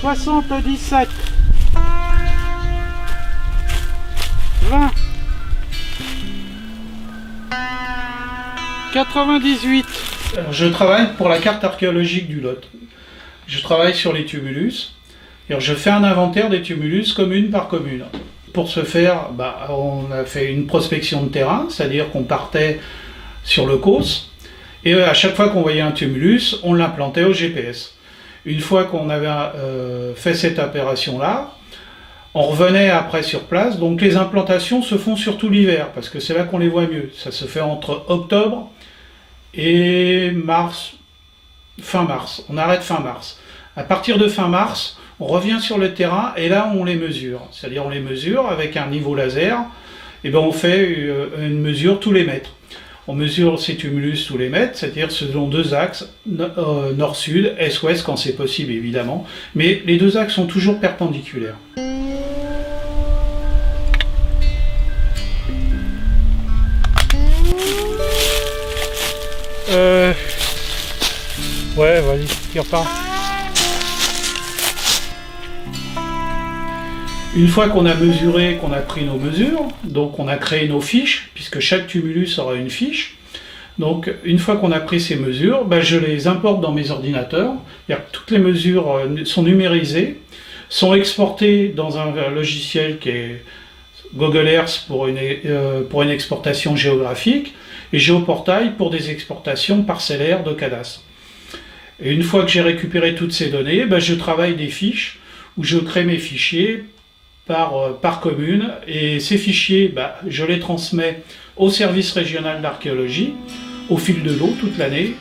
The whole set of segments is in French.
77, 20, 98. Alors, je travaille pour la carte archéologique du Lot. Je travaille sur les tumulus. Alors, je fais un inventaire des tumulus commune par commune. Pour ce faire, on a fait une prospection de terrain, c'est-à-dire qu'on partait sur le COS, et à chaque fois qu'on voyait un tumulus, on l'implantait au GPS. Une fois qu'on avait fait cette opération-là, on revenait après sur place. Donc les implantations se font surtout l'hiver, parce que c'est là qu'on les voit mieux. Ça se fait entre octobre et mars, fin mars. On arrête fin mars. À partir de fin mars, on revient sur le terrain et là on les mesure. C'est-à-dire on les mesure avec un niveau laser. Et on fait une mesure tous les mètres. On mesure ces tumulus tous les mètres, c'est-à-dire selon deux axes, nord-sud, est-ouest quand c'est possible évidemment. Mais les deux axes sont toujours perpendiculaires. Ouais, vas-y, tire pas. Une fois qu'on a mesuré, qu'on a pris nos mesures, donc on a créé nos fiches, puisque chaque tumulus aura une fiche. Donc une fois qu'on a pris ces mesures, je les importe dans mes ordinateurs. Toutes les mesures sont numérisées, sont exportées dans un logiciel qui est Google Earth pour une exportation géographique, et GeoPortail pour des exportations parcellaires de cadastre. Et une fois que j'ai récupéré toutes ces données, je travaille des fiches où je crée mes fichiers par commune, et ces fichiers, je les transmets au service régional d'archéologie au fil de l'eau toute l'année.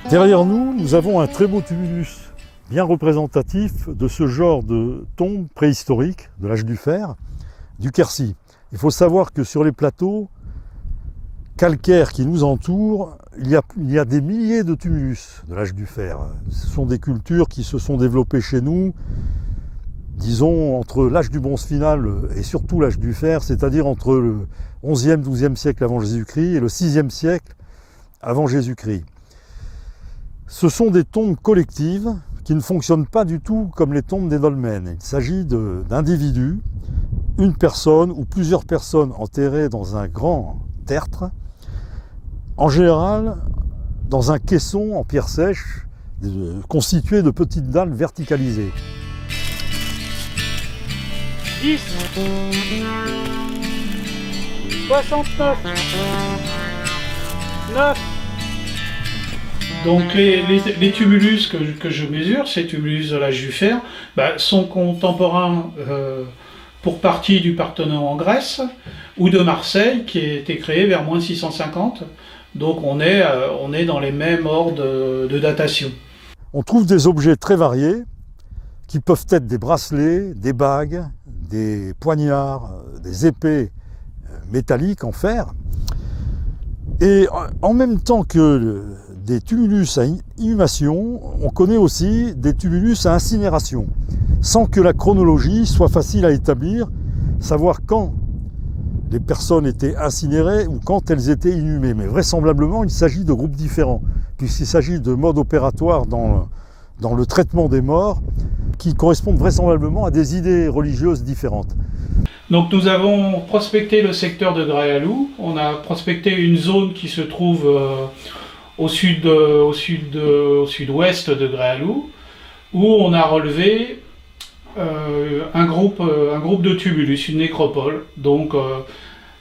Derrière nous, nous avons un très beau tumulus, bien représentatif de ce genre de tombe préhistorique de l'âge du fer, du Quercy. Il faut savoir que sur les plateaux calcaires qui nous entourent, il y a des milliers de tumulus de l'âge du fer. Ce sont des cultures qui se sont développées chez nous, disons, entre l'âge du bronze final et surtout l'âge du fer, c'est-à-dire entre le 11e, 12e siècle avant Jésus-Christ et le 6e siècle avant Jésus-Christ. Ce sont des tombes collectives qui ne fonctionnent pas du tout comme les tombes des dolmens. Il s'agit d'individus, une personne ou plusieurs personnes enterrées dans un grand tertre, en général dans un caisson en pierre sèche constitué de petites dalles verticalisées. 10, 69, 9. Donc les tumulus que je mesure, ces tumulus de l'âge du fer, sont contemporains pour partie du Parthénon en Grèce ou de Marseille qui a été créé vers moins 650. Donc on est dans les mêmes ordres de datation. On trouve des objets très variés qui peuvent être des bracelets, des bagues, des poignards, des épées métalliques en fer. Et en même temps que des tumulus à inhumation, on connaît aussi des tumulus à incinération, sans que la chronologie soit facile à établir, savoir quand les personnes étaient incinérées ou quand elles étaient inhumées. Mais vraisemblablement, il s'agit de groupes différents, puisqu'il s'agit de modes opératoires dans le traitement des morts qui correspondent vraisemblablement à des idées religieuses différentes. Donc nous avons prospecté le secteur de Gréalou, on a prospecté une zone qui se trouve au sud-ouest de Gréalou, où on a relevé un groupe de tumulus, une nécropole. Donc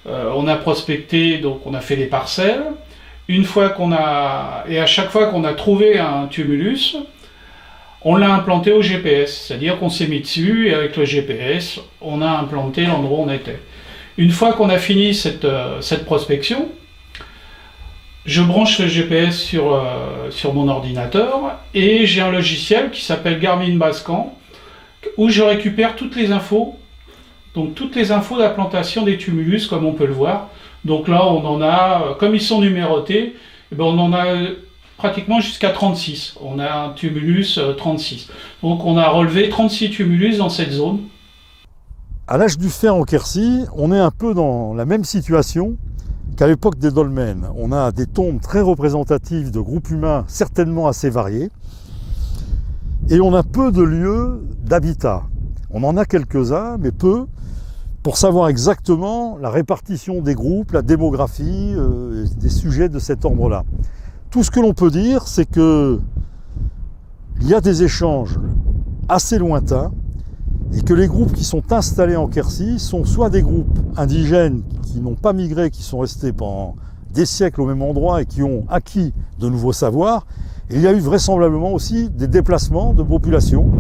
on a prospecté, donc on a fait les parcelles. Et à chaque fois qu'on a trouvé un tumulus, on l'a implanté au GPS, c'est-à-dire qu'on s'est mis dessus et avec le GPS, on a implanté l'endroit où on était. Une fois qu'on a fini cette prospection, je branche le GPS sur mon ordinateur et j'ai un logiciel qui s'appelle Garmin Basecamp où je récupère toutes les infos, donc toutes les infos d'implantation des tumulus comme on peut le voir. Donc là on en a, comme ils sont numérotés, on en a pratiquement jusqu'à 36. On a un tumulus 36. Donc on a relevé 36 tumulus dans cette zone. À l'âge du fer en Quercy, on est un peu dans la même situation qu'à l'époque des dolmens. On a des tombes très représentatives de groupes humains certainement assez variés. Et on a peu de lieux d'habitat. On en a quelques-uns, mais peu, pour savoir exactement la répartition des groupes, la démographie, des sujets de cet ordre-là. Tout ce que l'on peut dire, c'est qu'il y a des échanges assez lointains et que les groupes qui sont installés en Quercy sont soit des groupes indigènes qui n'ont pas migré, qui sont restés pendant des siècles au même endroit et qui ont acquis de nouveaux savoirs. Et il y a eu vraisemblablement aussi des déplacements de population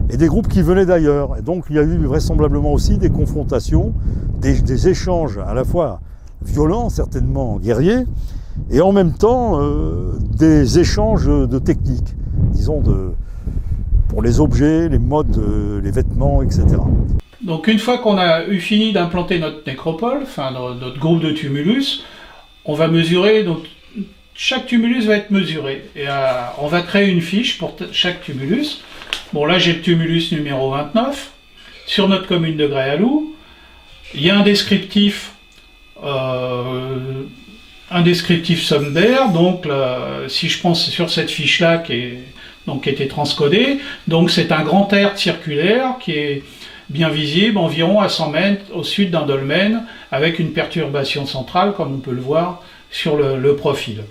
et des groupes qui venaient d'ailleurs. Et donc il y a eu vraisemblablement aussi des confrontations, des échanges à la fois violents, certainement guerriers, et en même temps des échanges de techniques, disons pour les objets, les modes, les vêtements, etc. Donc une fois qu'on a eu fini d'implanter notre nécropole, enfin notre groupe de tumulus, on va mesurer, donc chaque tumulus va être mesuré. Et on va créer une fiche pour chaque tumulus. Bon là j'ai le tumulus numéro 29, sur notre commune de Gréaloux. Il y a un descriptif sommaire, donc là, si je pense sur cette fiche-là qui était transcodée, donc c'est un grand tertre circulaire qui est bien visible environ à 100 mètres au sud d'un dolmen avec une perturbation centrale comme on peut le voir sur le profil.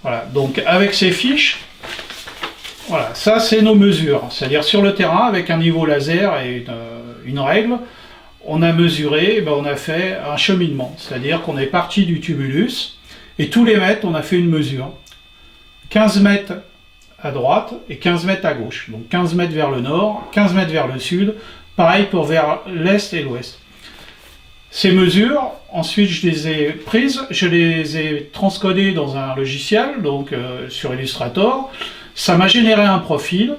Voilà, donc avec ces fiches, voilà, ça c'est nos mesures, c'est-à-dire sur le terrain avec un niveau laser et une règle, on a mesuré, on a fait un cheminement, c'est-à-dire qu'on est parti du tumulus et tous les mètres on a fait une mesure, 15 mètres à droite et 15 mètres à gauche, donc 15 mètres vers le nord, 15 mètres vers le sud, pareil pour vers l'est et l'ouest. Ces mesures, ensuite je les ai prises, je les ai transcodées dans un logiciel, donc sur Illustrator. Ça m'a généré un profil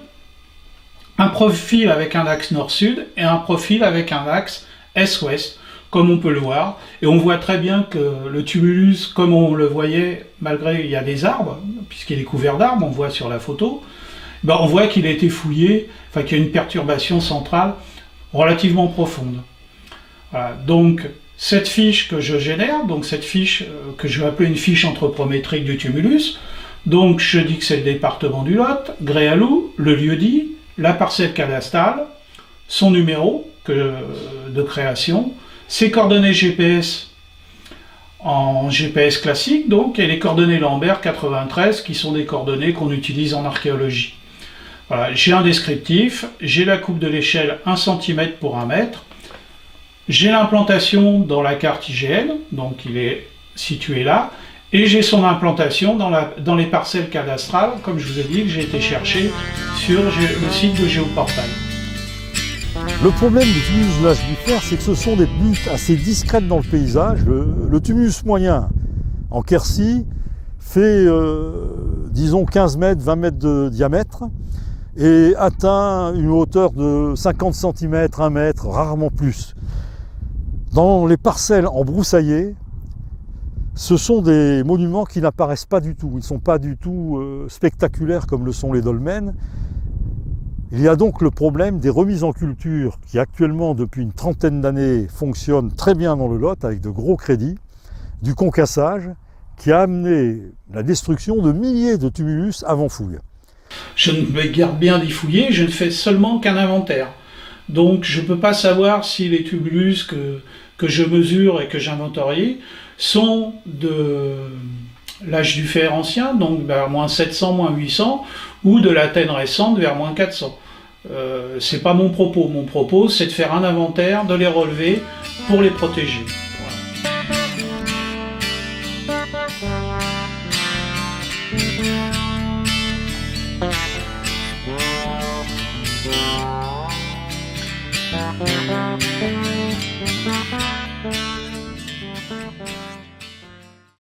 avec un axe nord-sud et un profil avec un axe est-ouest, comme on peut le voir. Et on voit très bien que le tumulus, comme on le voyait, malgré il y a des arbres, puisqu'il est couvert d'arbres, on voit sur la photo, on voit qu'il a été fouillé, enfin qu'il y a une perturbation centrale relativement profonde. Voilà, donc cette fiche que je génère, donc cette fiche que je vais appeler une fiche anthropométrique du tumulus, donc je dis que c'est le département du Lot, Gréaloux, le lieu-dit, la parcelle cadastrale, son numéro de création, ses coordonnées GPS en GPS classique, donc, et les coordonnées Lambert 93 qui sont des coordonnées qu'on utilise en archéologie. Voilà, j'ai un descriptif, j'ai la coupe de l'échelle 1 cm pour 1 mètre, j'ai l'implantation dans la carte IGN, donc il est situé là, et j'ai son implantation dans les parcelles cadastrales, comme je vous ai dit, que j'ai été chercher sur le site de Géoportail. Le problème du tumulus de l'âge du fer, c'est que ce sont des buttes assez discrètes dans le paysage. Le tumulus moyen en Quercy fait, disons, 15 mètres, 20 mètres de diamètre et atteint une hauteur de 50 cm, 1 mètre, rarement plus. Dans les parcelles embroussaillées, ce sont des monuments qui n'apparaissent pas du tout. Ils ne sont pas du tout spectaculaires comme le sont les dolmens. Il y a donc le problème des remises en culture qui actuellement, depuis une trentaine d'années, fonctionnent très bien dans le Lot avec de gros crédits, du concassage qui a amené la destruction de milliers de tumulus avant fouille. Je ne me garde bien d'y fouiller, je ne fais seulement qu'un inventaire. Donc je ne peux pas savoir si les tumulus que je mesure et que j'inventorie sont de l'âge du fer ancien, donc vers moins 700, moins 800, ou de l'Athènes récente vers moins 400. C'est pas mon propos. Mon propos, c'est de faire un inventaire, de les relever pour les protéger.